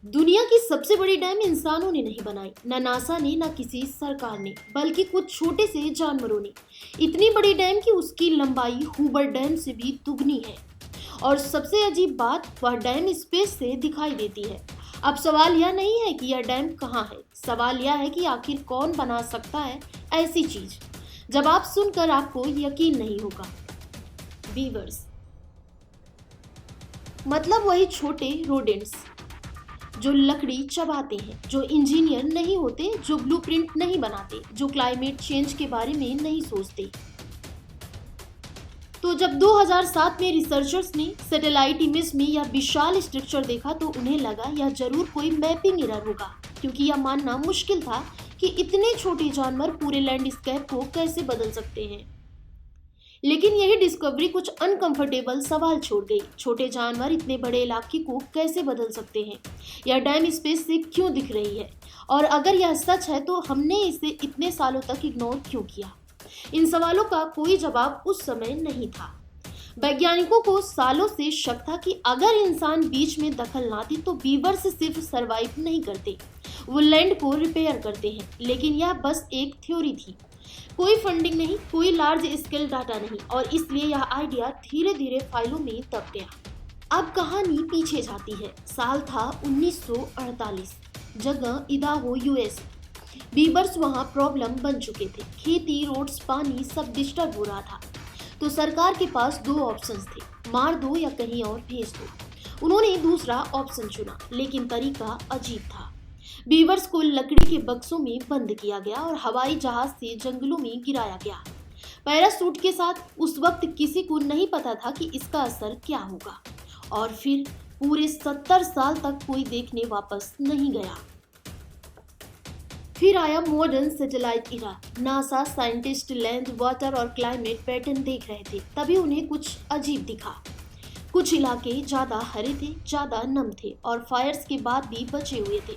दुनिया की सबसे बड़ी डैम इंसानों ने नहीं बनाई, ना नासा ने, ना किसी सरकार ने, बल्कि कुछ छोटे से जानवरों ने। इतनी बड़ी डैम कि उसकी लंबाई हूबर डैम से भी दुगनी है। और सबसे अजीब बात, वह डैम स्पेस से दिखाई देती है। अब सवाल यह नहीं है कि यह डैम कहाँ है, सवाल यह है कि आखिर कौन बना सकता है ऐसी चीज। जवाब सुनकर आपको यकीन नहीं होगा। बीवर्स मतलब वही छोटे रोडेंट्स जो लकड़ी चबाते हैं, जो इंजीनियर नहीं होते, जो ब्लूप्रिंट नहीं बनाते, जो क्लाइमेट चेंज के बारे में नहीं सोचते। तो जब 2007 में रिसर्चर्स ने सैटेलाइट इमेज में यह विशाल स्ट्रक्चर देखा तो उन्हें लगा यह जरूर कोई मैपिंग एरर होगा, क्योंकि यह मानना मुश्किल था कि इतने छोटे जानवर पूरे लैंडस्केप को कैसे बदल सकते हैं। लेकिन यही डिस्कवरी कुछ अनकंफर्टेबल सवाल छोड़ गई। छोटे जानवर इतने बड़े इलाके को कैसे बदल सकते हैं? यह डैम स्पेस से क्यों दिख रही है? और अगर यह सच है तो हमने इसे इतने सालों तक इग्नोर क्यों किया? इन सवालों का कोई जवाब उस समय नहीं था। वैज्ञानिकों को सालों से शक था कि अगर इंसान बीच में दखल ना दे तो बीवर्स सिर्फ सरवाइव नहीं करते, वो लैंड को रिपेयर करते हैं। लेकिन यह बस एक थ्योरी थी, कोई फंडिंग नहीं, कोई लार्ज स्केल डाटा नहीं, और इसलिए यह आइडिया धीरे धीरे फाइलों में दब गया। अब कहानी पीछे जाती है। साल था 1948, जगह इदाहो, यूएस। बीवर्स वहां प्रॉब्लम बन चुके थे। खेती, रोड्स, पानी सब डिस्टर्ब हो रहा था। तो सरकार के पास दो ऑप्शंस थे, मार दो या कहीं और भेज दो। उन्होंने दूसरा ऑप्शन चुना, लेकिन तरीका अजीब था। बीवर्स को लकड़ी के बक्सों में बंद किया गया और हवाई जहाज से जंगलों में गिराया गया, पैराशूट के साथ। उस वक्त किसी को नहीं पता था कि इसका असर क्या होगा। और फिर पूरे 70 साल तक कोई देखने वापस नहीं गया। फिर आया मॉडर्न सैटेलाइट इरा। नासा साइंटिस्ट लैंड, वाटर और क्लाइमेट पैटर्न देख रहे थे। तभी उन्हें कुछ अजीब दिखा। कुछ इलाके ज्यादा हरे थे, ज्यादा नम थे, और फायर्स के बाद भी बचे हुए थे।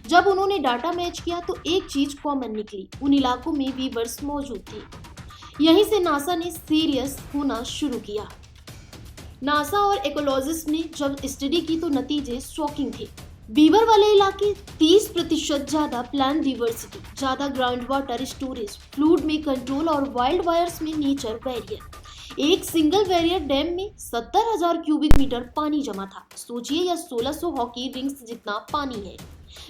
जब उन्होंने डाटा मैच किया तो एक चीज कॉमन निकली, उन इलाकों में बीवर्स मौजूद थे। यहीं से नासा ने सीरियस होना शुरू किया। नासा और इकोलॉजिस्ट ने जब स्टडी की तो नतीजे शॉकिंग थे। बीवर वाले इलाके 30% ज्यादा प्लांट डिवर्सिटी, ज्यादा ग्राउंड वाटर स्टोरेज, फ्लूड में कंट्रोल और वाइल्ड वायर्स में नेचर बैरियर। एक सिंगल बैरियर डैम में 70,000 क्यूबिक मीटर पानी जमा था। सोचिए, यह 1600 हॉकी रिंग्स जितना पानी है,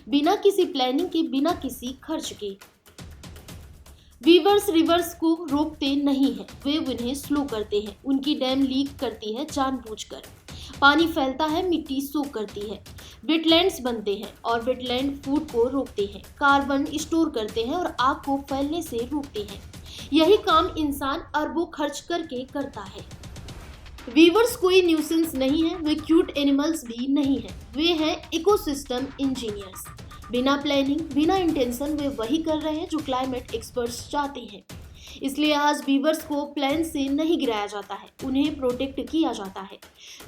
बिना किसी प्लानिंग के, बिना किसी खर्च के। बीवर्स रिवर्स को रोकते नहीं हैं, वे उन्हें स्लो करते हैं। उनकी डैम लीक करती है जानबूझकर, पानी फैलता है, मिट्टी सोख करती है, वेटलैंड्स बनते हैं, और वेटलैंड फूड को रोकते हैं, कार्बन स्टोर करते हैं और आग को फैलने से रोकते हैं। यही काम इंसान अरबों खर्च करके करता है। वीवर्स कोई न्यूसेंस नहीं है, वे क्यूट एनिमल्स भी नहीं हैं, वे हैं इकोसिस्टम इंजीनियर्स। बिना प्लानिंग, बिना इंटेंशन वे वही कर रहे हैं जो क्लाइमेट एक्सपर्ट्स चाहते हैं। इसलिए आज वीवर्स को प्लेन से नहीं गिराया जाता है, उन्हें प्रोटेक्ट किया जाता है,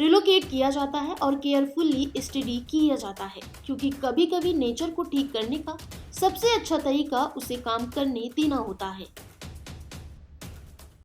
रिलोकेट किया जाता है और केयरफुली स्टडी किया जाता है, क्योंकि कभी कभी नेचर को ठीक करने का सबसे अच्छा तरीका उसे काम करने देना होता है।